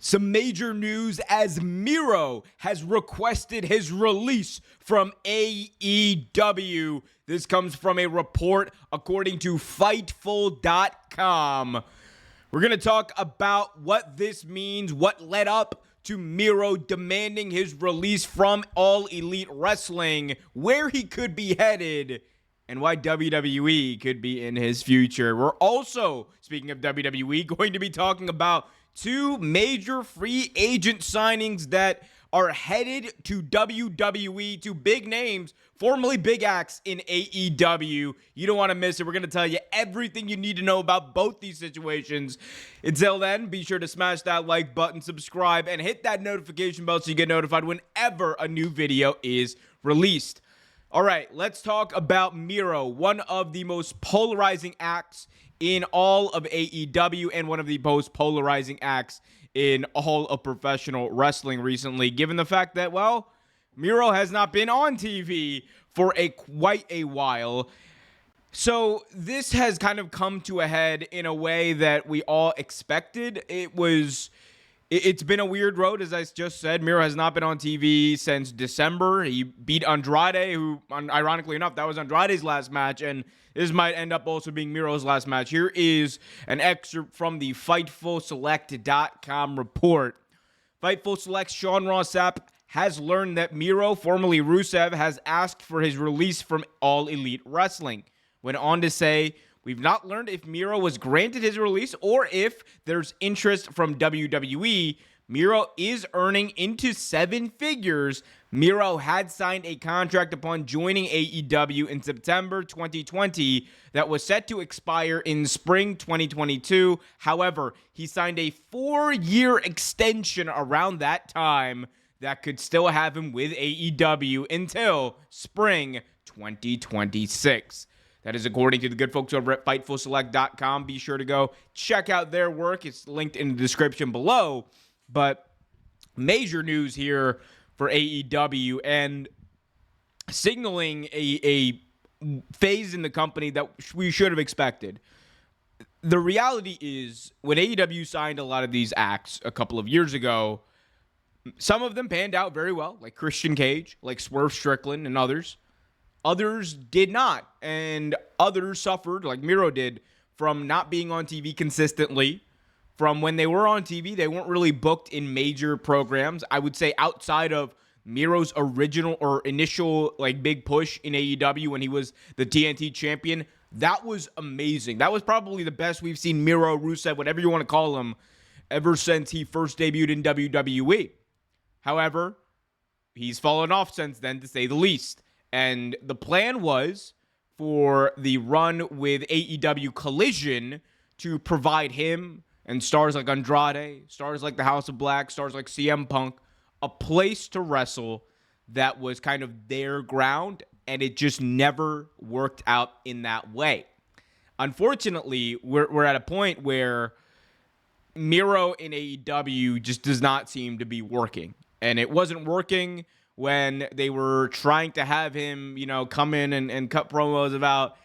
Some major news as Miro has requested his release from AEW. This comes from a report according to Fightful.com. We're going to talk about what this means, what led up to Miro demanding his release from All Elite Wrestling, where he could be headed, and why WWE could be in his future. We're also, speaking of WWE, going to be talking about two major free agent signings that are headed to WWE, two big names, formerly big acts in AEW. You don't want to miss it. We're going to tell you everything you need to know about both these situations. Until then, be sure to smash that like button, subscribe, and hit that notification bell so you get notified whenever a new video is released. All right, let's talk about Miro, one of the most polarizing acts in all of AEW and one of the most polarizing acts in all of professional wrestling recently, given the fact that, well, Miro has not been on TV for quite a while. So this has kind of come to a head in a way that we all expected. It's been a weird road, as I just said. Miro has not been on TV since December. He beat Andrade, who, ironically enough, that was Andrade's last match, and this might end up also being Miro's last match. Here is an excerpt from the FightfulSelect.com report. Fightful Select's Sean Ross Sapp has learned that Miro, formerly Rusev, has asked for his release from All Elite Wrestling. Went on to say, "We've not learned if Miro was granted his release or if there's interest from WWE. Miro is earning into seven figures. Miro had signed a contract upon joining AEW in September 2020 that was set to expire in spring 2022. However, he signed a 4-year extension around that time that could still have him with AEW until spring 2026. That is according to the good folks over at FightfulSelect.com. Be sure to go check out their work. It's linked in the description below. But major news here for AEW and signaling a phase in the company that we should have expected. The reality is, when AEW signed a lot of these acts a couple of years ago, some of them panned out very well, like Christian Cage, like Swerve Strickland, and others. Others did not, and others suffered, like Miro did, from not being on TV consistently. From when they were on TV, they weren't really booked in major programs. I would say outside of Miro's original or initial big push in AEW when he was the TNT champion, that was amazing. That was probably the best we've seen Miro, Rusev, whatever you want to call him, ever since he first debuted in WWE. However, he's fallen off since then, to say the least. And the plan was for the run with AEW Collision to provide him and stars like Andrade, stars like the House of Black, stars like CM Punk, a place to wrestle that was kind of their ground, and it just never worked out in that way. Unfortunately, we're at a point where Miro in AEW just does not seem to be working, and it wasn't working when they were trying to have him, come in and cut promos about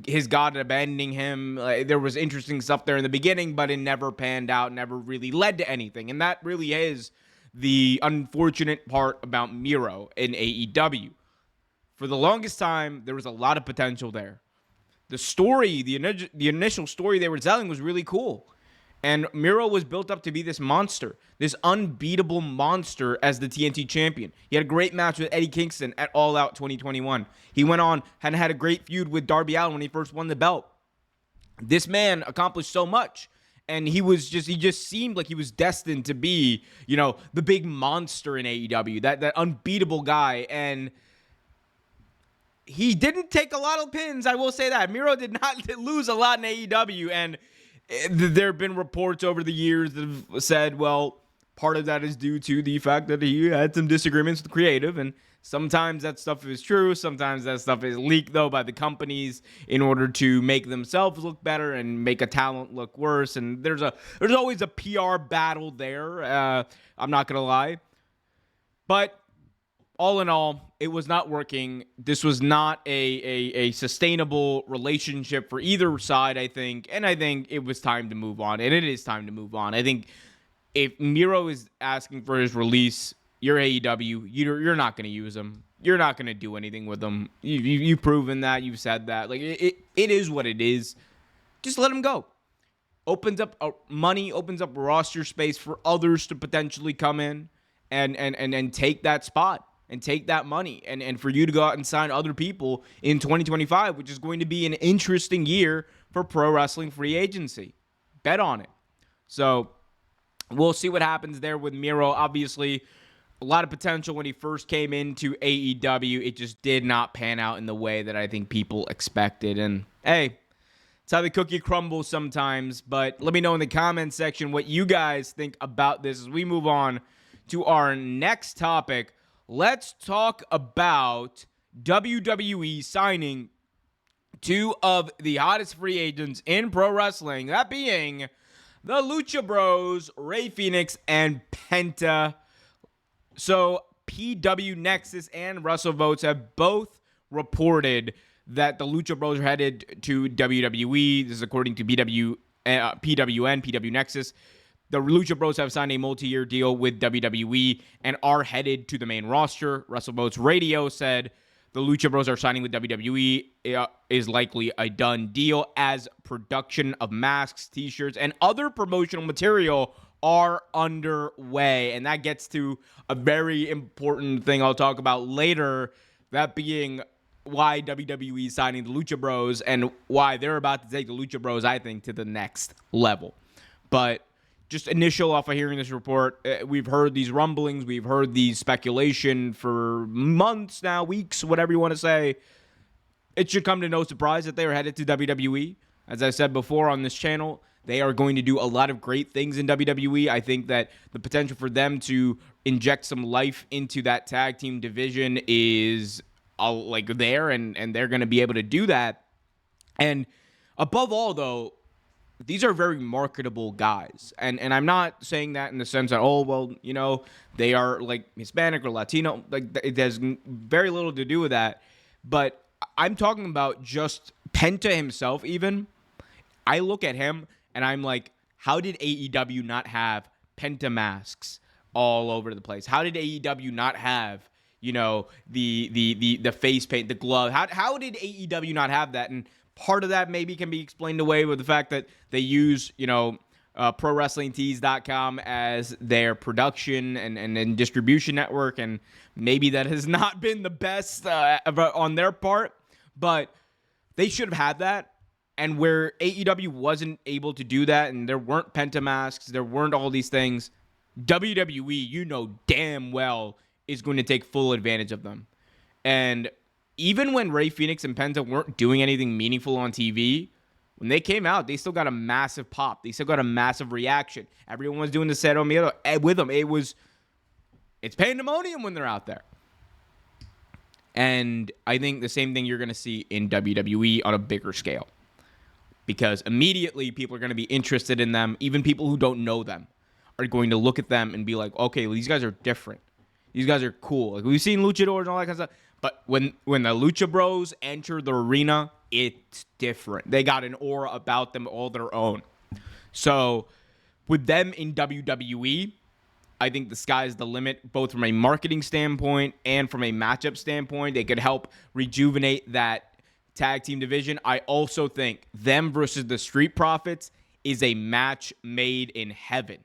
his God abandoning him. There was interesting stuff there in the beginning, but it never panned out, never really led to anything. And that really is the unfortunate part about Miro in AEW. For the longest time, there was a lot of potential there. The story, the initial story they were telling was really cool. And Miro was built up to be this monster, this unbeatable monster as the TNT champion. He had a great match with Eddie Kingston at All Out 2021. He went on and had a great feud with Darby Allin when he first won the belt. This man accomplished so much, and he just seemed like he was destined to be, the big monster in AEW, that unbeatable guy. And he didn't take a lot of pins, I will say that. Miro did not lose a lot in AEW, and there have been reports over the years that have said, well, part of that is due to the fact that he had some disagreements with creative, and sometimes that stuff is true. Sometimes that stuff is leaked, though, by the companies in order to make themselves look better and make a talent look worse. And there's always a PR battle there. I'm not going to lie. But all in all, it was not working. This was not a sustainable relationship for either side, I think. And I think it was time to move on. And it is time to move on. I think if Miro is asking for his release, you're AEW. You're not going to use him. You're not going to do anything with him. You've proven that. You've said that. Like it is what it is. Just let him go. Opens up money, opens up roster space for others to potentially come in and take that spot and take that money and for you to go out and sign other people in 2025, which is going to be an interesting year for pro wrestling free agency. Bet on it. So we'll see what happens there with Miro. Obviously, a lot of potential when he first came into AEW. It just did not pan out in the way that I think people expected. And hey, it's how the cookie crumbles sometimes. But let me know in the comments section what you guys think about this as we move on to our next topic. Let's talk about WWE signing two of the hottest free agents in pro wrestling, that being the Lucha Bros, Rey Fenix and Penta. So PW Nexus and WrestleVotes have both reported that the Lucha Bros are headed to WWE. This is according to PWN, PW Nexus. The Lucha Bros have signed a multi-year deal with WWE and are headed to the main roster. WrestleVotes Radio said the Lucha Bros are signing with WWE is likely a done deal as production of masks, t-shirts, and other promotional material are underway. And that gets to a very important thing I'll talk about later, that being why WWE is signing the Lucha Bros and why they're about to take the Lucha Bros, I think, to the next level. But just initial off of hearing this report, we've heard these rumblings, we've heard these speculation for months now, weeks, whatever you want to say. It should come to no surprise that they are headed to WWE. As I said before on this channel, they are going to do a lot of great things in WWE. I think that the potential for them to inject some life into that tag team division is there, and they're going to be able to do that. And above all, though, these are very marketable guys. And I'm not saying that in the sense that, oh, well, you know, they are like Hispanic or Latino. Like, it has very little to do with that. But I'm talking about just Penta himself even. I look at him and I'm like, how did AEW not have Penta masks all over the place? How did AEW not have, you know, the face paint, the glove? How did AEW not have that? And part of that maybe can be explained away with the fact that they use, you know, ProWrestlingTees.com as their production and distribution network, and maybe that has not been the best on their part, but they should have had that. And where AEW wasn't able to do that, and there weren't Penta masks, there weren't all these things, WWE, you know damn well, is going to take full advantage of them. And even when Rey Fenix and Penta weren't doing anything meaningful on TV, when they came out, they still got a massive pop. They still got a massive reaction. Everyone was doing the Cero Miedo with them. It's pandemonium when they're out there. And I think the same thing you're going to see in WWE on a bigger scale. Because immediately people are going to be interested in them. Even people who don't know them are going to look at them and be like, okay, well, these guys are different. These guys are cool. Like, we've seen luchadors and all that kind of stuff. But when the Lucha Bros enter the arena, it's different. They got an aura about them all their own. So with them in WWE, I think the sky's the limit, both from a marketing standpoint and from a matchup standpoint. They could help rejuvenate that tag team division. I also think them versus the Street Profits is a match made in heaven.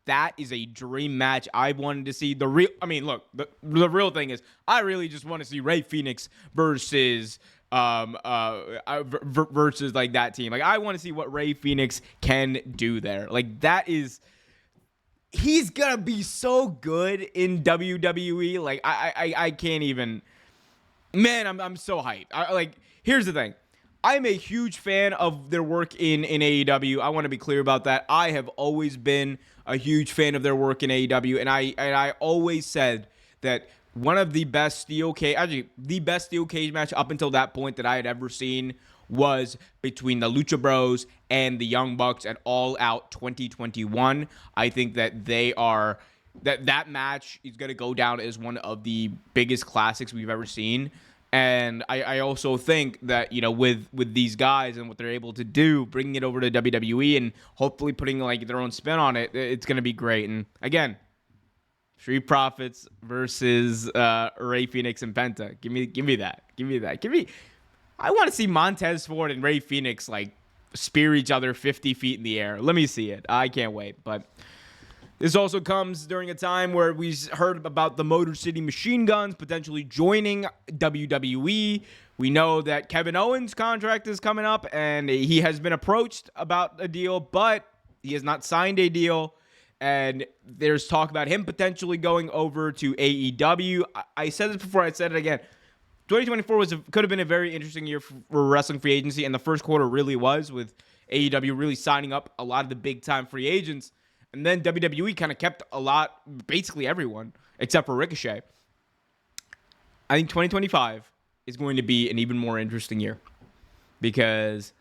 That is a dream match I've wanted to see. The real thing is I really just want to see Rey Fenix versus versus like that team. Like, I want to see what Rey Fenix can do there. Like, he's gonna be so good in WWE. Like, I can't even. Man, I'm so hyped. Here's the thing. I'm a huge fan of their work in AEW. I want to be clear about that. I have always been a huge fan of their work in AEW, and I always said that one of the best the best steel cage match up until that point that I had ever seen was between the Lucha Bros and the Young Bucks at All Out 2021. I think that that match is going to go down as one of the biggest classics we've ever seen. And I also think that, with these guys and what they're able to do, bringing it over to WWE and hopefully putting like their own spin on it, it's going to be great. And again, Street Profits versus Rey Fenix and Penta. Give me that. I want to see Montez Ford and Rey Fenix like spear each other 50 feet in the air. Let me see it. I can't wait. But this also comes during a time where we heard about the Motor City Machine Guns potentially joining WWE. We know that Kevin Owens' contract is coming up, and he has been approached about a deal, but he has not signed a deal. And there's talk about him potentially going over to AEW. I said this before, I said it again. 2024 could have been a very interesting year for wrestling free agency, and the first quarter really was, with AEW really signing up a lot of the big-time free agents. And then WWE kind of kept basically everyone, except for Ricochet. I think 2025 is going to be an even more interesting year, because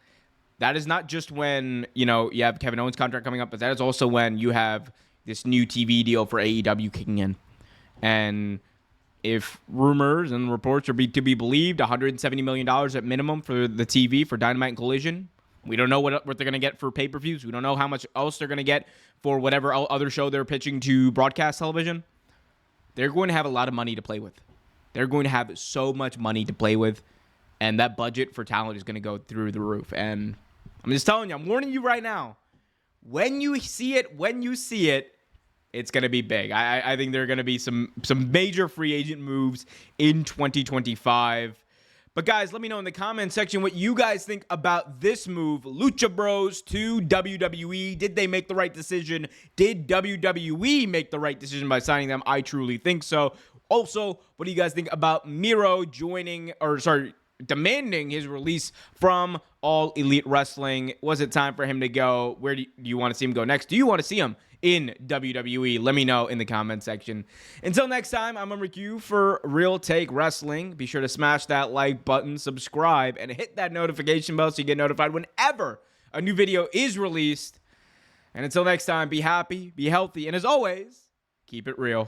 that is not just when, you have Kevin Owens' contract coming up, but that is also when you have this new TV deal for AEW kicking in. And if rumors and reports are to be believed, $170 million at minimum for the TV for Dynamite and Collision. We don't know what they're going to get for pay-per-views. We don't know how much else they're going to get for whatever other show they're pitching to broadcast television. They're going to have a lot of money to play with. They're going to have so much money to play with, and that budget for talent is going to go through the roof. And I'm just telling you, I'm warning you right now. When you see it, it's going to be big. I think there are going to be some major free agent moves in 2025. But guys, let me know in the comment section what you guys think about this move. Lucha Bros to WWE. Did they make the right decision? Did WWE make the right decision by signing them? I truly think so. Also, what do you guys think about Miro demanding his release from All Elite Wrestling? Was it time for him to go? Where do you want to see him go next? Do you want to see him in WWE? Let me know in the comment section. Until next time, I'm Omer Q for Real Take Wrestling. Be sure to smash that like button, subscribe, and hit that notification bell so you get notified whenever a new video is released. And until next time, be happy, be healthy, and as always, keep it real.